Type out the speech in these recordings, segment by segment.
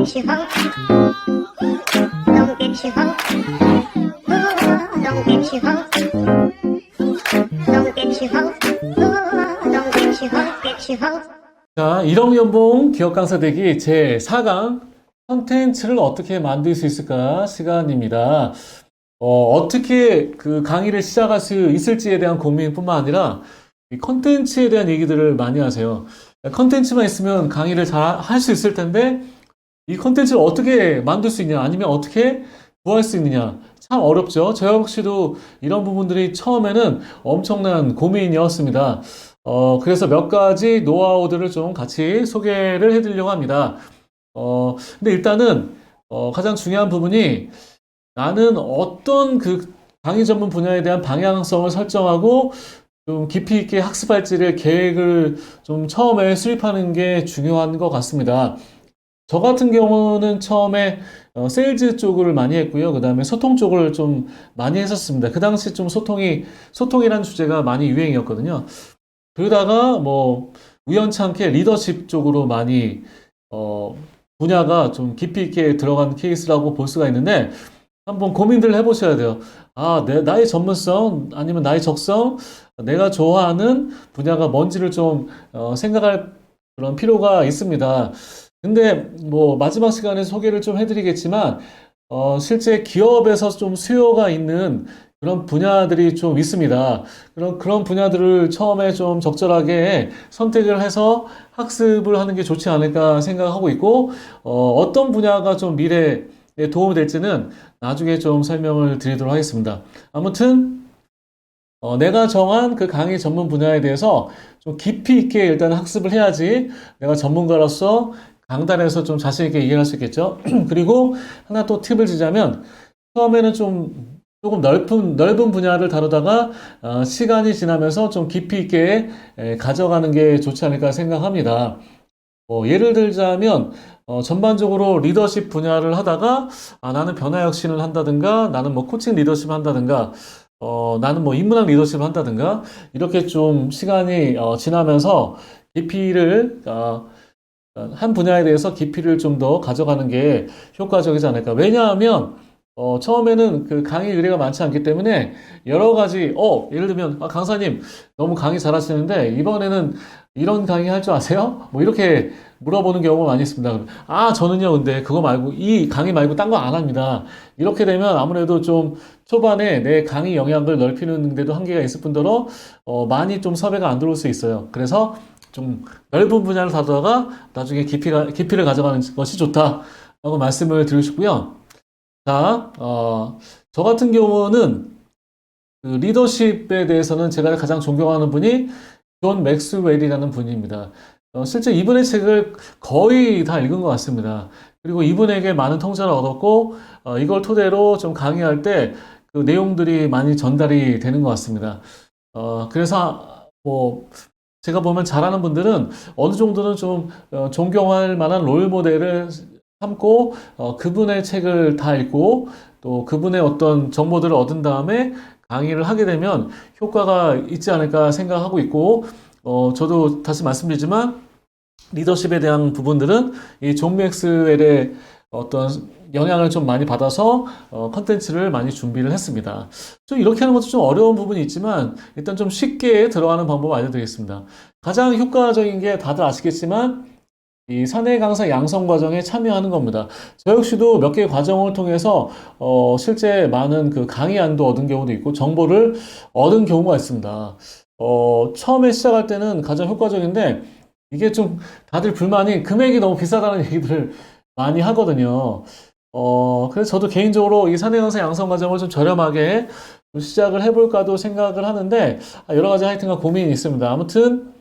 get you home. Don't get you home. Ooh, don't get you home. Don't get you home. Ooh, don't get you home. Get you home. 자, 1억 연봉 기업 강사 되기 제 4강 컨텐츠를 어떻게 만들 수 있을까 시간입니다. 어떻게 그 강의를 시작할 수 있을지에 대한 고민뿐만 아니라 이 컨텐츠에 대한 얘기들을 많이 하세요. 컨텐츠만 있으면 강의를 잘 할 수 있을 텐데 이 컨텐츠를 어떻게 만들 수 있냐 아니면 어떻게 구할 수 있느냐 참 어렵죠. 저 역시도 이런 부분들이 처음에는 엄청난 고민이었습니다. 그래서 몇 가지 노하우들을 좀 같이 소개를 해드리려고 합니다. 근데 일단은 가장 중요한 부분이 나는 어떤 그 강의 전문 분야에 대한 방향성을 설정하고 좀 깊이 있게 학습할지를 계획을 좀 처음에 수립하는 게 중요한 것 같습니다. 저 같은 경우는 처음에 세일즈 쪽을 많이 했고요. 그 다음에 소통 쪽을 좀 많이 했었습니다. 그 당시 좀 소통이라는 주제가 많이 유행이었거든요. 그러다가 뭐 우연찮게 리더십 쪽으로 많이 분야가 좀 깊이 있게 들어간 케이스라고 볼 수가 있는데 한번 고민들 해보셔야 돼요. 나의 전문성 아니면 나의 적성, 내가 좋아하는 분야가 뭔지를 좀 생각할 그런 필요가 있습니다. 근데 뭐 마지막 시간에 소개를 좀 해드리겠지만 실제 기업에서 좀 수요가 있는 그런 분야들이 좀 있습니다. 그런 분야들을 처음에 좀 적절하게 선택을 해서 학습을 하는 게 좋지 않을까 생각하고 있고, 어떤 분야가 좀 미래에 도움이 될지는 나중에 좀 설명을 드리도록 하겠습니다. 아무튼, 내가 정한 그 강의 전문 분야에 대해서 좀 깊이 있게 일단 학습을 해야지 내가 전문가로서 강단에서 좀 자신 있게 이해할 수 있겠죠. 그리고 하나 또 팁을 주자면, 처음에는 조금 넓은 분야를 다루다가 시간이 지나면서 좀 깊이 있게 가져가는 게 좋지 않을까 생각합니다. 예를 들자면 전반적으로 리더십 분야를 하다가 나는 변화혁신을 한다든가 나는 뭐 코칭 리더십 한다든가 나는 뭐 인문학 리더십을 한다든가 이렇게 좀 시간이 지나면서 깊이를 한 분야에 대해서 깊이를 좀 더 가져가는 게 효과적이지 않을까. 왜냐하면 처음에는 그 강의 의뢰가 많지 않기 때문에 여러 가지, 예를 들면, 강사님, 너무 강의 잘하시는데, 이번에는 이런 강의 할 줄 아세요? 뭐, 이렇게 물어보는 경우가 많이 있습니다. 저는요, 근데 그거 말고, 이 강의 말고 딴 거 안 합니다. 이렇게 되면 아무래도 좀 초반에 내 강의 영역을 넓히는 데도 한계가 있을 뿐더러, 많이 좀 섭외가 안 들어올 수 있어요. 그래서 좀 넓은 분야를 다루다가 나중에 깊이를 가져가는 것이 좋다라고 말씀을 드리고 싶고요. 자, 저 같은 경우는 그 리더십에 대해서는 제가 가장 존경하는 분이 존 맥스웰이라는 분입니다. 실제 이분의 책을 거의 다 읽은 것 같습니다. 그리고 이분에게 많은 통찰을 얻었고, 이걸 토대로 좀 강의할 때 그 내용들이 많이 전달이 되는 것 같습니다. 그래서 뭐, 제가 보면 잘하는 분들은 어느 정도는 좀 존경할 만한 롤 모델을 삼고 그분의 책을 다 읽고 또 그분의 어떤 정보들을 얻은 다음에 강의를 하게 되면 효과가 있지 않을까 생각하고 있고 저도 다시 말씀드리지만 리더십에 대한 부분들은 이 존 맥스웰의 어떤 영향을 좀 많이 받아서 컨텐츠를 많이 준비를 했습니다. 좀 이렇게 하는 것도 좀 어려운 부분이 있지만 일단 좀 쉽게 들어가는 방법 알려드리겠습니다. 가장 효과적인 게 다들 아시겠지만 이 사내 강사 양성 과정에 참여하는 겁니다. 저 역시도 몇 개의 과정을 통해서 실제 많은 그 강의안도 얻은 경우도 있고 정보를 얻은 경우가 있습니다. 처음에 시작할 때는 가장 효과적인데 이게 좀 다들 불만이 금액이 너무 비싸다는 얘기들을 많이 하거든요. 그래서 저도 개인적으로 이 사내 강사 양성 과정을 좀 저렴하게 좀 시작을 해볼까도 생각을 하는데 여러 가지 하여튼간 고민이 있습니다. 아무튼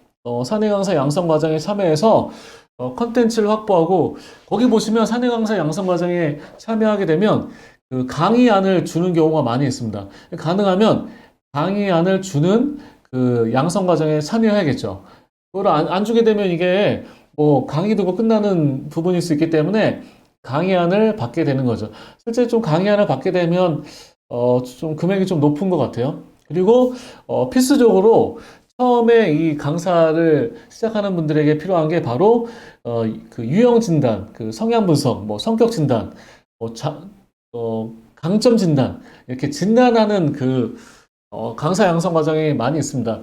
사내 강사 양성 과정에 참여해서 컨텐츠를 확보하고 거기 보시면 사내 강사 양성 과정에 참여하게 되면 그 강의안을 주는 경우가 많이 있습니다. 가능하면 강의안을 주는 그 양성 과정에 참여해야겠죠. 그걸 안 주게 되면 이게 뭐 강의 듣고 끝나는 부분일 수 있기 때문에 강의안을 받게 되는 거죠. 실제 좀 강의안을 받게 되면 좀 금액이 좀 높은 것 같아요. 그리고 필수적으로 처음에 이 강사를 시작하는 분들에게 필요한 게 바로 그 유형 진단, 그 성향 분석, 뭐 성격 진단, 뭐 강점 진단 이렇게 진단하는 그 강사 양성 과정이 많이 있습니다.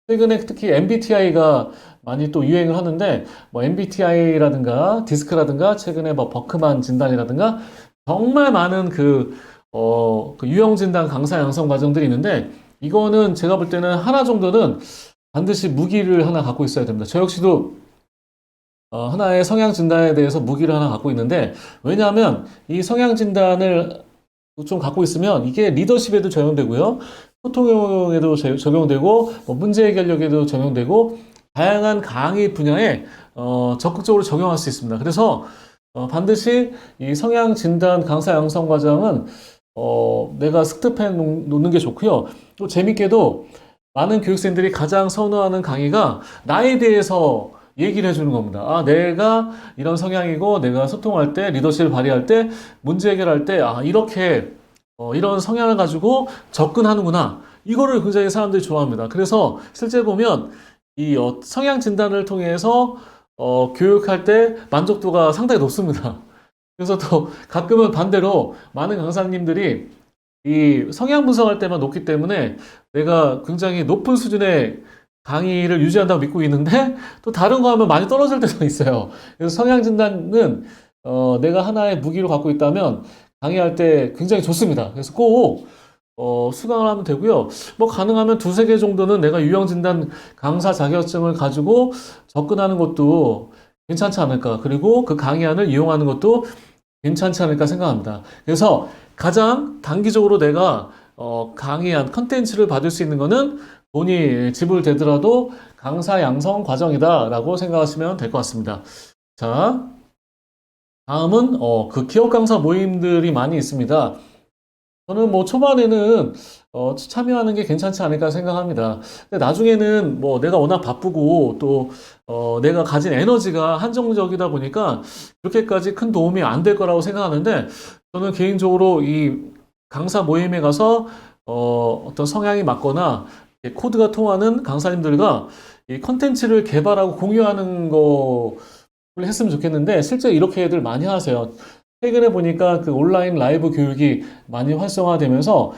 최근에 특히 MBTI가 많이 또 유행을 하는데 뭐 MBTI라든가 디스크라든가 최근에 뭐 버크만 진단이라든가 정말 많은 그 유형 진단 강사 양성 과정들이 있는데 이거는 제가 볼 때는 하나 정도는 반드시 무기를 하나 갖고 있어야 됩니다. 저 역시도 하나의 성향 진단에 대해서 무기를 하나 갖고 있는데 왜냐하면 이 성향 진단을 좀 갖고 있으면 이게 리더십에도 적용되고요. 소통에도 적용되고 뭐 문제 해결력에도 적용되고 다양한 강의 분야에 적극적으로 적용할 수 있습니다. 그래서 반드시 이 성향 진단 강사 양성 과정은 내가 습득해 놓는 게 좋고요. 또 재밌게도 많은 교육생들이 가장 선호하는 강의가 나에 대해서 얘기를 해주는 겁니다. 아, 내가 이런 성향이고, 내가 소통할 때, 리더십을 발휘할 때, 문제 해결할 때, 아, 이렇게, 이런 성향을 가지고 접근하는구나. 이거를 굉장히 사람들이 좋아합니다. 그래서 실제 보면 이 성향 진단을 통해서 교육할 때 만족도가 상당히 높습니다. 그래서 또 가끔은 반대로 많은 강사님들이 이 성향 분석할 때만 높기 때문에 내가 굉장히 높은 수준의 강의를 유지한다고 믿고 있는데 또 다른 거 하면 많이 떨어질 때도 있어요. 그래서 성향 진단은 내가 하나의 무기로 갖고 있다면 강의할 때 굉장히 좋습니다. 그래서 꼭 수강을 하면 되고요. 뭐 가능하면 두세 개 정도는 내가 유형 진단 강사 자격증을 가지고 접근하는 것도 괜찮지 않을까. 그리고 그 강의안을 이용하는 것도 괜찮지 않을까 생각합니다. 그래서 가장 단기적으로 내가 강의안 컨텐츠를 받을 수 있는 거는 돈이 지불되더라도 강사 양성 과정이다라고 생각하시면 될 것 같습니다. 자, 다음은 그 기업 강사 모임들이 많이 있습니다. 저는 뭐 초반에는 참여하는 게 괜찮지 않을까 생각합니다. 근데 나중에는 뭐 내가 워낙 바쁘고 또 내가 가진 에너지가 한정적이다 보니까 그렇게까지 큰 도움이 안 될 거라고 생각하는데 저는 개인적으로 이 강사 모임에 가서 어떤 성향이 맞거나 코드가 통하는 강사님들과 이 컨텐츠를 개발하고 공유하는 거를 했으면 좋겠는데 실제 이렇게 애들 많이 하세요. 최근에 보니까 그 온라인 라이브 교육이 많이 활성화되면서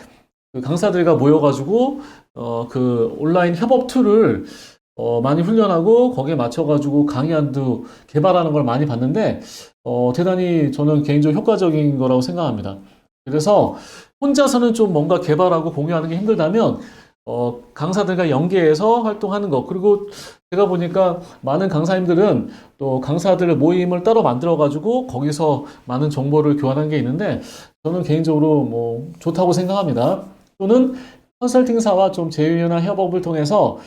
그 강사들과 모여가지고 그 온라인 협업 툴을 많이 훈련하고 거기에 맞춰가지고 강의안도 개발하는 걸 많이 봤는데 대단히 저는 개인적으로 효과적인 거라고 생각합니다. 그래서 혼자서는 좀 뭔가 개발하고 공유하는 게 힘들다면 강사들과 연계해서 활동하는 것. 그리고 제가 보니까 많은 강사님들은 또 강사들 모임을 따로 만들어가지고 거기서 많은 정보를 교환한 게 있는데 저는 개인적으로 뭐 좋다고 생각합니다. 또는 컨설팅사와 좀 제휴나 협업을 통해서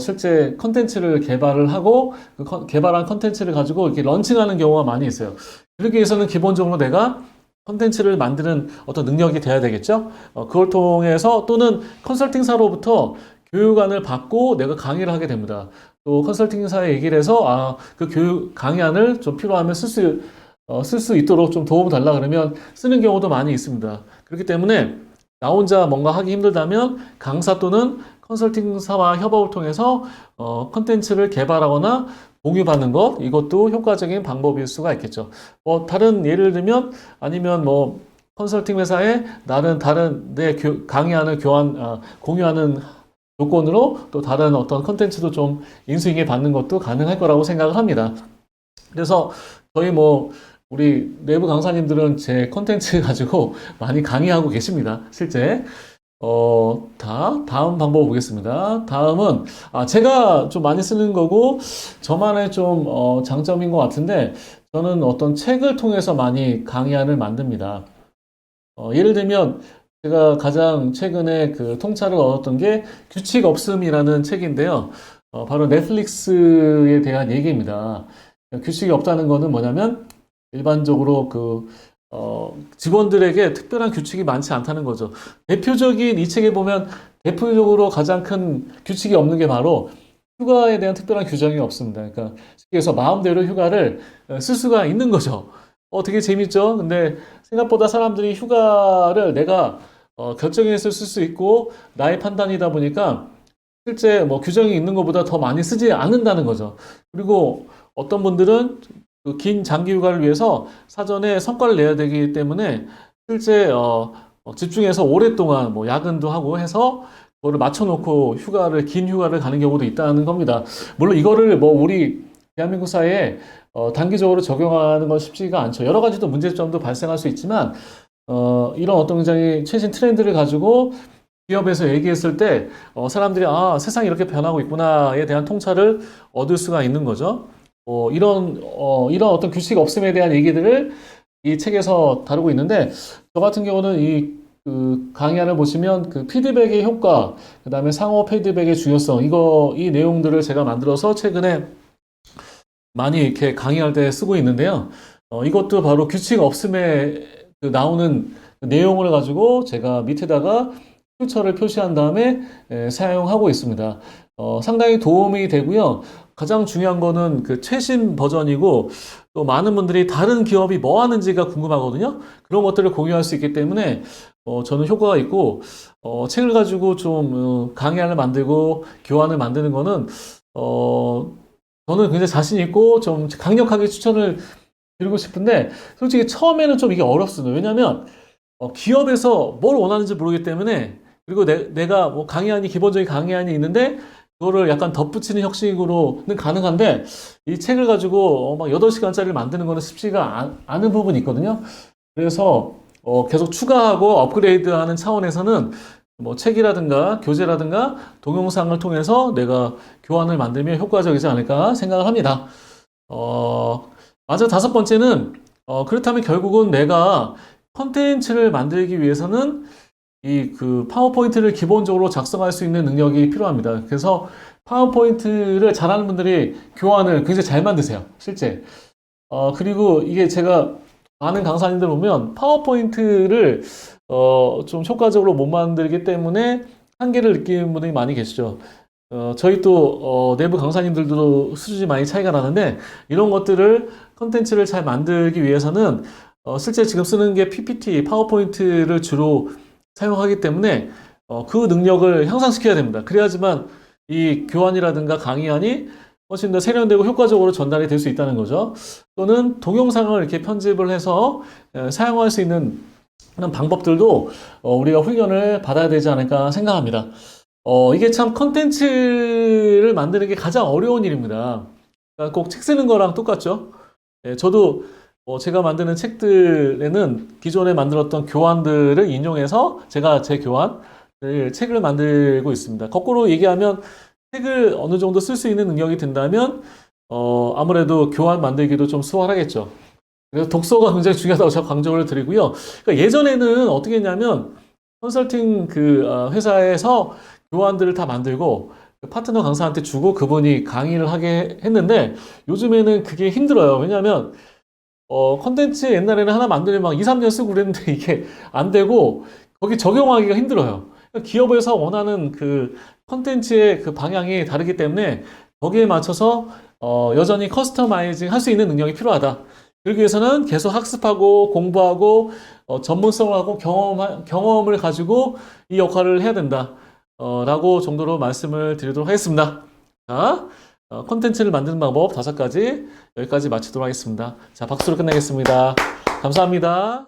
실제 컨텐츠를 개발을 하고 그 개발한 컨텐츠를 가지고 이렇게 런칭하는 경우가 많이 있어요. 그러기 위해서는 기본적으로 내가 컨텐츠를 만드는 어떤 능력이 돼야 되겠죠? 그걸 통해서 또는 컨설팅사로부터 교육안을 받고 내가 강의를 하게 됩니다. 또 컨설팅사에 얘기를 해서 그 교육 강의안을 좀 필요하면 쓸 수 있도록 좀 도움을 달라 그러면 쓰는 경우도 많이 있습니다. 그렇기 때문에 나 혼자 뭔가 하기 힘들다면 강사 또는 컨설팅사와 협업을 통해서 컨텐츠를 개발하거나 공유받는 것, 이것도 효과적인 방법일 수가 있겠죠. 다른 예를 들면, 아니면 뭐, 컨설팅 회사에 다른 내 강의안을 공유하는 조건으로 또 다른 어떤 컨텐츠도 좀 인수인계 받는 것도 가능할 거라고 생각을 합니다. 그래서 저희 우리 내부 강사님들은 제 컨텐츠 가지고 많이 강의하고 계십니다. 실제. 다음 방법 보겠습니다. 다음은, 제가 좀 많이 쓰는 거고, 저만의 좀, 장점인 것 같은데, 저는 어떤 책을 통해서 많이 강의안을 만듭니다. 예를 들면, 제가 가장 최근에 그 통찰을 얻었던 게 규칙 없음이라는 책인데요. 바로 넷플릭스에 대한 얘기입니다. 규칙이 없다는 거는 뭐냐면, 일반적으로 직원들에게 특별한 규칙이 많지 않다는 거죠. 대표적인 이 책에 보면 대표적으로 가장 큰 규칙이 없는 게 바로 휴가에 대한 특별한 규정이 없습니다. 그러니까 그래서 마음대로 휴가를 쓸 수가 있는 거죠. 되게 재밌죠? 근데 생각보다 사람들이 휴가를 내가 결정해서 쓸 수 있고 나의 판단이다 보니까 실제 뭐 규정이 있는 것보다 더 많이 쓰지 않는다는 거죠. 그리고 어떤 분들은 그 긴 장기 휴가를 위해서 사전에 성과를 내야 되기 때문에 실제 집중해서 오랫동안 뭐 야근도 하고 해서 그거를 맞춰놓고 긴 휴가를 가는 경우도 있다는 겁니다. 물론 이거를 뭐 우리 대한민국 사회에 단기적으로 적용하는 건 쉽지가 않죠. 여러 가지 또 문제점도 발생할 수 있지만 이런 어떤 굉장히 최신 트렌드를 가지고 기업에서 얘기했을 때 사람들이 아, 세상이 이렇게 변하고 있구나에 대한 통찰을 얻을 수가 있는 거죠. 이런 어떤 규칙 없음에 대한 얘기들을 이 책에서 다루고 있는데 저 같은 경우는 그 강의안을 보시면 그 피드백의 효과, 그 다음에 상호 피드백의 중요성, 이 내용들을 제가 만들어서 최근에 많이 이렇게 강의할 때 쓰고 있는데요. 이것도 바로 규칙 없음에 나오는 내용을 가지고 제가 밑에다가 퓨처를 표시한 다음에 사용하고 있습니다. 상당히 도움이 되고요. 가장 중요한 거는 그 최신 버전이고 또 많은 분들이 다른 기업이 뭐 하는지가 궁금하거든요. 그런 것들을 공유할 수 있기 때문에 저는 효과가 있고 책을 가지고 좀 강의안을 만들고 교환을 만드는 거는 저는 굉장히 자신 있고 좀 강력하게 추천을 드리고 싶은데 솔직히 처음에는 좀 이게 어렵습니다. 왜냐하면 기업에서 뭘 원하는지 모르기 때문에 그리고 내가 뭐 기본적인 강의안이 있는데 그거를 약간 덧붙이는 형식으로는 가능한데 이 책을 가지고 막 8시간짜리를 만드는 거는 쉽지가 않은 부분이 있거든요. 그래서 계속 추가하고 업그레이드하는 차원에서는 뭐 책이라든가 교재라든가 동영상을 통해서 내가 교환을 만들면 효과적이지 않을까 생각을 합니다. 맞아. 5번째는 그렇다면 결국은 내가 컨텐츠를 만들기 위해서는 그 파워포인트를 기본적으로 작성할 수 있는 능력이 필요합니다. 그래서 파워포인트를 잘하는 분들이 교환을 굉장히 잘 만드세요. 실제. 그리고 이게 제가 많은 강사님들 보면 파워포인트를 좀 효과적으로 못 만들기 때문에 한계를 느끼는 분들이 많이 계시죠. 저희 또 내부 강사님들도 수준이 많이 차이가 나는데 이런 것들을 컨텐츠를 잘 만들기 위해서는 실제 지금 쓰는 게 PPT, 파워포인트를 주로 사용하기 때문에 그 능력을 향상시켜야 됩니다. 그래야지만 이 교환이라든가 강의안이 훨씬 더 세련되고 효과적으로 전달이 될 수 있다는 거죠. 또는 동영상을 이렇게 편집을 해서 사용할 수 있는 그런 방법들도 우리가 훈련을 받아야 되지 않을까 생각합니다. 이게 참 컨텐츠를 만드는 게 가장 어려운 일입니다. 그러니까 꼭 책 쓰는 거랑 똑같죠. 저도 제가 만드는 책들에는 기존에 만들었던 교환들을 인용해서 제가 제 교환을 책을 만들고 있습니다. 거꾸로 얘기하면 책을 어느 정도 쓸 수 있는 능력이 된다면 아무래도 교환 만들기도 좀 수월하겠죠. 그래서 독서가 굉장히 중요하다고 제가 강조를 드리고요. 그러니까 예전에는 어떻게 했냐면 컨설팅 그 회사에서 교환들을 다 만들고 파트너 강사한테 주고 그분이 강의를 하게 했는데 요즘에는 그게 힘들어요. 왜냐하면 컨텐츠 옛날에는 하나 만들면 막 2, 3년 쓰고 그랬는데 이게 안 되고 거기 적용하기가 힘들어요. 그러니까 기업에서 원하는 그 컨텐츠의 그 방향이 다르기 때문에 거기에 맞춰서 여전히 커스터마이징 할 수 있는 능력이 필요하다. 그러기 위해서는 계속 학습하고 공부하고 전문성을 하고 경험을 가지고 이 역할을 해야 된다. 라고 정도로 말씀을 드리도록 하겠습니다. 자, 콘텐츠를 만드는 방법 5가지 여기까지 마치도록 하겠습니다. 자, 박수로 끝내겠습니다. 감사합니다.